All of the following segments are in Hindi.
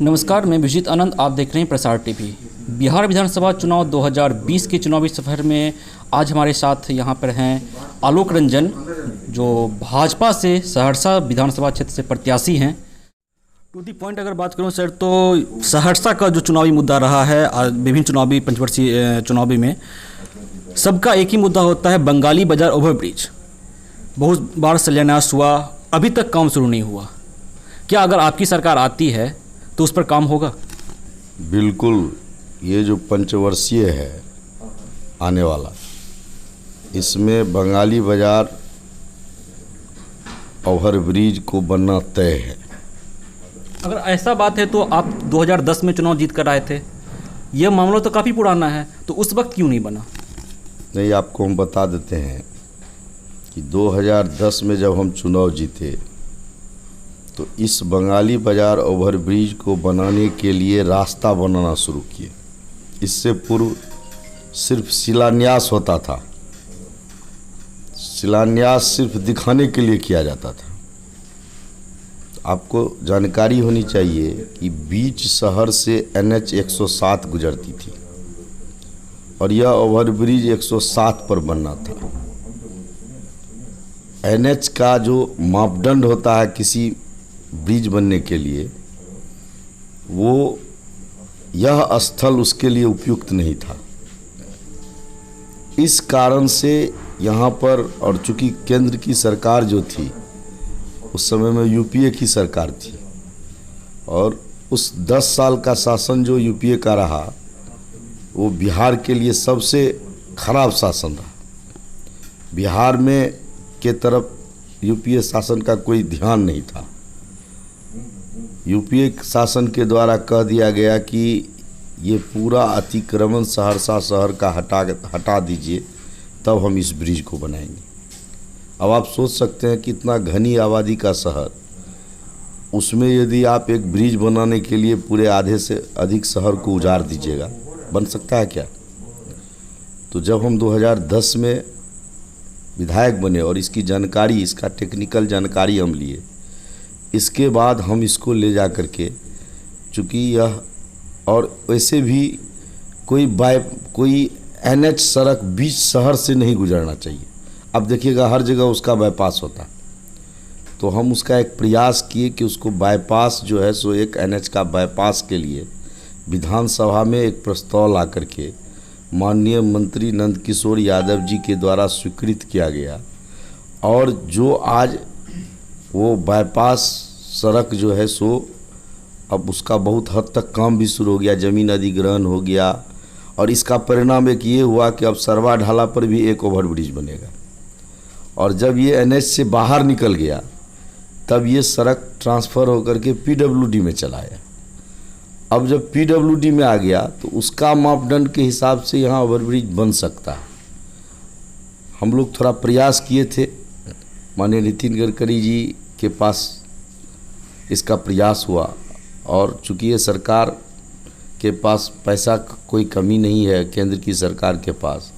नमस्कार, मैं विजित आनंद। आप देख रहे हैं प्रसार टीवी। बिहार विधानसभा चुनाव 2020 के चुनावी सफर में आज हमारे साथ यहाँ पर हैं आलोक रंजन, जो भाजपा से सहरसा विधानसभा क्षेत्र से प्रत्याशी हैं। टू दी पॉइंट अगर बात करूँ सर, तो सहरसा का जो चुनावी मुद्दा रहा है विभिन्न चुनावी पंचवर्षीय चुनावी में, सबका एक ही मुद्दा होता है, बंगाली बाजार ओवरब्रिज। बहुत बार शिलान्यास हुआ, अभी तक काम शुरू नहीं हुआ। क्या अगर आपकी सरकार आती है तो उस पर काम होगा? बिल्कुल। ये जो पंचवर्षीय है आने वाला, इसमें बंगाली बाजार ओवरब्रिज को बनना तय है। अगर ऐसा बात है तो आप 2010 में चुनाव जीत कर आए थे। यह मामला तो काफ़ी पुराना है, तो उस वक्त क्यों नहीं बना? नहीं, आपको हम बता देते हैं कि 2010 में जब हम चुनाव जीते तो इस बंगाली बाजार ओवरब्रिज को बनाने के लिए रास्ता बनाना शुरू किए। इससे पूर्व सिर्फ शिलान्यास होता था। शिलान्यास सिर्फ दिखाने के लिए किया जाता था। आपको जानकारी होनी चाहिए कि बीच शहर से NH 107 गुजरती थी और यह ओवरब्रिज 107 पर बनना था। NH का जो मापदंड होता है किसी ब्रिज बनने के लिए, वो यह स्थल उसके लिए उपयुक्त नहीं था। इस कारण से यहाँ पर, और चूंकि केंद्र की सरकार जो थी उस समय में UPA की सरकार थी, और उस 10 साल का शासन जो UPA का रहा वो बिहार के लिए सबसे खराब शासन रहा। बिहार में के तरफ UPA शासन का कोई ध्यान नहीं था। UPA शासन के द्वारा कह दिया गया कि ये पूरा अतिक्रमण सहरसा शहर का हटा दीजिए, तब हम इस ब्रिज को बनाएंगे। अब आप सोच सकते हैं कि इतना घनी आबादी का शहर, उसमें यदि आप एक ब्रिज बनाने के लिए पूरे आधे से अधिक शहर को उजाड़ दीजिएगा, बन सकता है क्या? तो जब हम 2010 में विधायक बने और इसकी जानकारी, इसका टेक्निकल जानकारी हम लिए, इसके बाद हम इसको ले जा कर के, चूँकि यह, और वैसे भी कोई NH सड़क बीच शहर से नहीं गुजरना चाहिए। अब देखिएगा हर जगह उसका बाईपास होता है, तो हम उसका एक प्रयास किए कि उसको बाईपास जो है सो एक NH का बाईपास के लिए विधानसभा में एक प्रस्ताव ला करके माननीय मंत्री नंद किशोर यादव जी के द्वारा स्वीकृत किया गया। और जो आज वो बाईपास सड़क जो है सो अब उसका बहुत हद तक काम भी शुरू हो गया, ज़मीन अधिग्रहण हो गया, और इसका परिणाम एक ये हुआ कि अब सरवा ढाला पर भी एक ओवरब्रिज बनेगा। और जब ये NH से बाहर निकल गया तब ये सड़क ट्रांसफ़र होकर के PWD में चला आया। अब जब PWD में आ गया तो उसका मापदंड के हिसाब से यहाँ ओवरब्रिज बन सकता है। हम लोग थोड़ा प्रयास किए थे, माननीय नितिन गडकरी जी के पास इसका प्रयास हुआ, और चूँकि ये सरकार के पास पैसा कोई कमी नहीं है, केंद्र की सरकार के पास,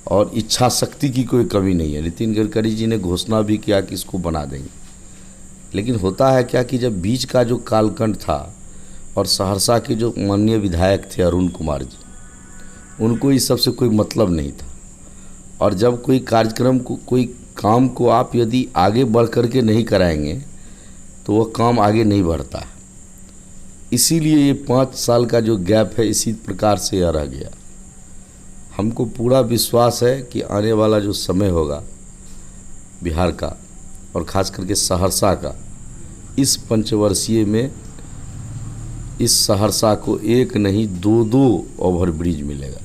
और इच्छा शक्ति की कोई कमी नहीं है। नितिन गडकरी जी ने घोषणा भी किया कि इसको बना देंगे, लेकिन होता है क्या कि जब बीच का जो कालखंड था और सहरसा के जो माननीय विधायक थे अरुण कुमार जी, उनको इस सबसे कोई मतलब नहीं था। और जब कोई कार्यक्रम को, कोई काम को आप यदि आगे बढ़ कर के नहीं कराएंगे तो वह काम आगे नहीं बढ़ता है। इसीलिए ये 5 साल का जो गैप है इसी प्रकार से यह रह गया। हमको पूरा विश्वास है कि आने वाला जो समय होगा बिहार का और ख़ास करके सहरसा का, इस पंचवर्षीय में इस सहरसा को एक नहीं 2 ओवरब्रिज मिलेगा।